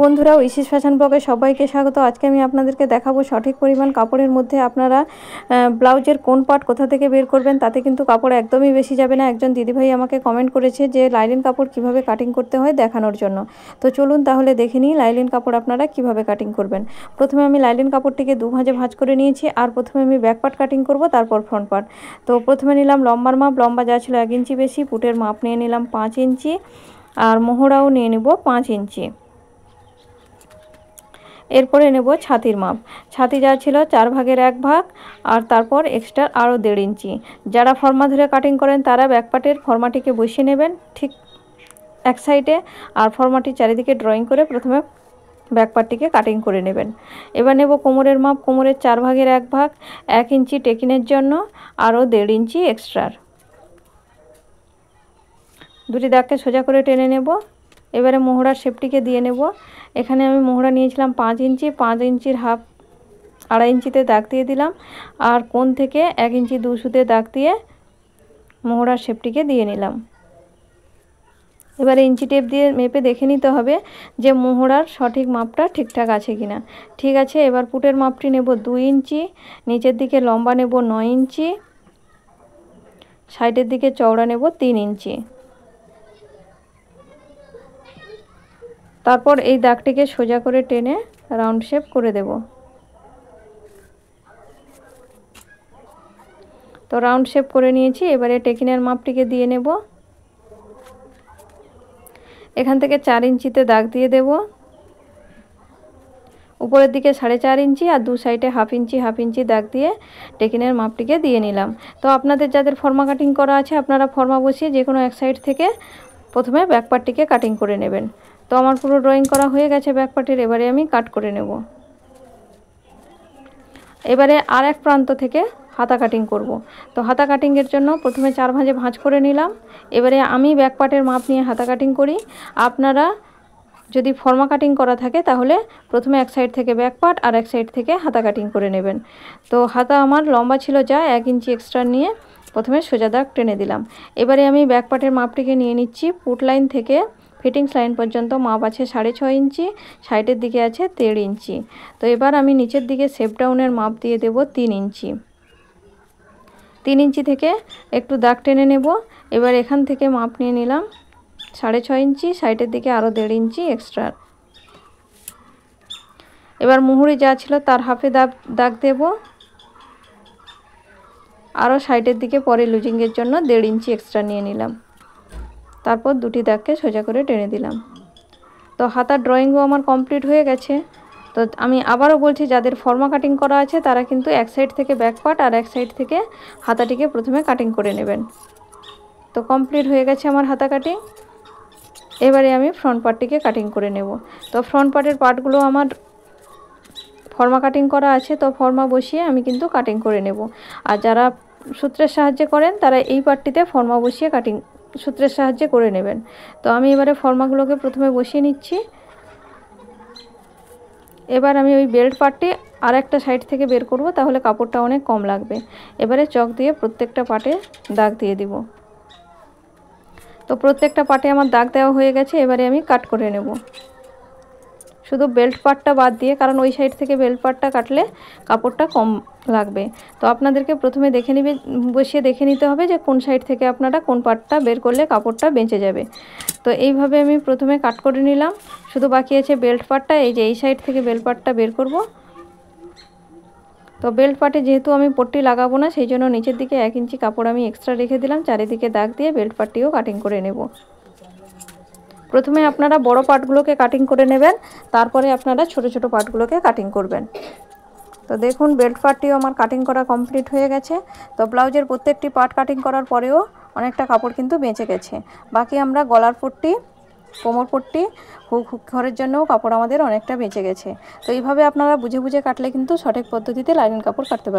বন্ধুরা, উইশিস ফ্যাশন ব্লগে সবাইকে স্বাগত। আজকে আমি আপনাদেরকে দেখাবো সঠিক পরিমাণ কাপড়ের মধ্যে আপনারা ব্লাউজের কোন পার্ট কোথা থেকে বের করবেন, তাতে কিন্তু কাপড় একদমই বেশি যাবে না। একজন দিদিভাই আমাকে কমেন্ট করেছে যে লাইলিন কাপড় কিভাবে কাটিং করতে হয় দেখানোর জন্য। তো চলুন তাহলে দেখে নিই লাইলিন কাপড় আপনারা কিভাবে কাটিং করবেন। প্রথমে আমি লাইলিন কাপড়টিকে দু ভাঁজে ভাঁজ করে নিয়েছি, আর প্রথমে আমি ব্যাক পার্ট কাটিং করব, তারপর ফ্রন্ট পার্ট। তো প্রথমে নিলাম লম্বার মাপ, লম্বা যা ছিল 1 ইঞ্চি বেশি। পুটের মাপ নিয়ে নিলাম 5 ইঞ্চি, আর মোহরাও নিয়ে নেব 5 ইঞ্চি। এরপরে নেব ছাতির মাপ। ছাতি যা ছিল 4 ভাগের 1 ভাগ, আর তারপর এক্সট্রা আরও 1.5 ইঞ্চি। যারা ফর্মা ধরে কাটিং করেন তারা ব্যাকপার্টের ফর্মাটিকে বসিয়ে নেবেন ঠিক এক সাইডে, আর ফর্মাটি চারিদিকে ড্রয়িং করে প্রথমে ব্যাকপার্টটিকে কাটিং করে নেবেন। এবার নেব কোমরের মাপ। কোমরের 4 ভাগের 1 ভাগ, 1 ইঞ্চি টেকিনের জন্য, আরও 1.5 ইঞ্চি এক্সট্রার। দুটি দাগকে সোজা করে টেনে নেব। এবারে মোহরার শেপটিকে দিয়ে নেব। এখানে আমি মোহরা নিয়েছিলাম 5 ইঞ্চি, 5 ইঞ্চির হাফ 2.5 ইঞ্চিতে দাগ দিয়ে দিলাম, আর কোণ থেকে 1 ইঞ্চি 2 সুতে দাগ দিয়ে মোহরার শেপটিকে দিয়ে নিলাম। এবারে ইঞ্চি টেপ দিয়ে মেপে দেখে নিতে হবে যে মোহরার সঠিক মাপটা ঠিকঠাক আছে কিনা। ঠিক আছে। এবার পুটের মাপটি নেব 2 ইঞ্চি, নিচের দিকে লম্বা নেব 9 ইঞ্চি, সাইডের দিকে চওড়া নেব 3 ইঞ্চি। তারপর এই দাগটিকে সোজা করে টেনে রাউন্ড শেপ করে দেব। তো রাউন্ড শেপ করে নিয়েছি। এবারে টেকিনের মাপটিকে দিয়ে নেব। এখান থেকে 4 ইঞ্চিতে দাগ দিয়ে দেব। উপরের দিকে 4.5 ইঞ্চি, আর দু সাইডে হাফ ইঞ্চি দাগ দিয়ে টেকিনের মাপটিকে দিয়ে নিলাম। তো আপনাদের যাদের ফর্মা কাটিং করা আছে আপনারা ফর্মা বসিয়ে যে কোনো এক সাইড থেকে প্রথমে ব্যাকপার্টটিকে কাটিং করে নেবেন। তো আমার পুরো ড্রয়িং করা হয়ে গেছে ব্যাকপার্টের। এবারে আমি কাট করে নেব। এবারে আর এক প্রান্ত থেকে হাতা কাটিং করব। তো হাতা কাটিংয়ের জন্য প্রথমে 4 ভাঁজে ভাঁজ করে নিলাম। এবারে আমি ব্যাকপার্টের মাপ নিয়ে হাতা কাটিং করি। আপনারা যদি ফর্মা কাটিং করা থাকে তাহলে প্রথমে এক সাইড থেকে ব্যাকপার্ট আর এক সাইড থেকে হাতা কাটিং করে নেবেন। তো হাতা আমার লম্বা ছিল যা 1 ইঞ্চি এক্সট্রা নিয়ে প্রথমে সোজা দাগ টেনে দিলাম। এবারে আমি ব্যাকপার্টের মাপটিকে নিয়ে নিচ্ছি। পুট লাইন থেকে ফিটিংস লাইন পর্যন্ত মাপ আছে 6.5 ইঞ্চি, সাইডের দিকে আছে 1.5 ইঞ্চি। তো এবার আমি নিচের দিকে শেপ ডাউনের মাপ দিয়ে দেব 3 ইঞ্চি। 3 ইঞ্চি থেকে একটু দাগ টেনে নেব। এবার এখান থেকে মাপ নিয়ে নিলাম 6.5 ইঞ্চি, সাইডের দিকে আরও 1.5 ইঞ্চি এক্সট্রা। এবার মুহুরি যা ছিল তার হাফে দাগ দেব, আরও সাইডের দিকে পরে লুজিংয়ের জন্য 1.5 ইঞ্চি এক্সট্রা নিয়ে নিলাম। তারপর দুটি দাগকে সোজা করে টেনে দিলাম। তো হাতার ড্রয়িংও আমার কমপ্লিট হয়ে গেছে। তো আমি আবারও বলছি, যাদের ফর্মা কাটিং করা আছে তারা কিন্তু এক সাইড থেকে ব্যাক পার্ট আর এক সাইড থেকে হাতাটিকে প্রথমে কাটিং করে নেবেন। তো কমপ্লিট হয়ে গেছে আমার হাতা কাটিং। এবারে আমি ফ্রন্ট পার্টটিকে কাটিং করে নেব। তো ফ্রন্ট পার্টের পার্টগুলো আমার ফর্মা কাটিং করা আছে, তো ফর্মা বসিয়ে আমি কিন্তু কাটিং করে নেব। আর যারা সূত্রের সাহায্যে করেন তারা এই পার্টটিতে ফর্মা বসিয়ে কাটিং সূত্রের সাহায্যে করে নেবেন। তো আমি এবারে ফর্মাগুলোকে প্রথমে বসিয়ে নিচ্ছি। এবার আমি ওই বেল্ট পার্টটি আর একটা সাইড থেকে বের করব, তাহলে কাপড়টা অনেক কম লাগবে। এবারে চক দিয়ে প্রত্যেকটা পার্টে দাগ দিয়ে দিব। তো প্রত্যেকটা পার্টে আমার দাগ দেওয়া হয়ে গেছে। এবারে আমি কাট করে নেব, শুধু বেল্ট পার্টটা বাদ দিয়ে, কারণ ওই সাইড থেকে বেল্ট পার্টটা কাটলে কাপড়টা কম লাগবে। তো আপনাদেরকে প্রথমে বসিয়ে দেখে নিতে হবে যে কোন সাইড থেকে আপনারা কোন পার্টটা বের করলে কাপড়টা বেঁচে যাবে। তো এইভাবে আমি প্রথমে কাট করে নিলাম। শুধু বাকি আছে বেল্ট পার্টটা। এই যে এই সাইড থেকে বেল্ট পার্টটা বের করব। তো বেল্ট পার্টে যেহেতু আমি পট্টি লাগাবো না, সেই জন্য নিচের দিকে 1 ইঞ্চি কাপড় আমি এক্সট্রা রেখে দিলাম। চারিদিকে দাগ দিয়ে বেল্ট পার্টটিও কাটিং করে নেব। প্রথমে আপনারা বড় পার্টগুলোকে কাটিং করে নেবেন, তারপরে আপনারা ছোট ছোট পার্টগুলোকে কাটিং করবেন। তো দেখুন বেল্ট পার্টটিও আমার কাটিং করা কমপ্লিট হয়ে গেছে। তো ব্লাউজের প্রত্যেকটি পার্ট কাটিং করার পরেও অনেকটা কাপড় কিন্তু বেঁচে গেছে। বাকি আমরা গলার পট্টি, কোমর পট্টি, হুক ঘরের জন্যও কাপড় আমাদের অনেকটা বেঁচে গেছে। তো এইভাবে আপনারা বুঝে বুঝে কাটলে কিন্তু সঠিক পদ্ধতিতে লাইনিং কাপড় কাটতে পারবেন।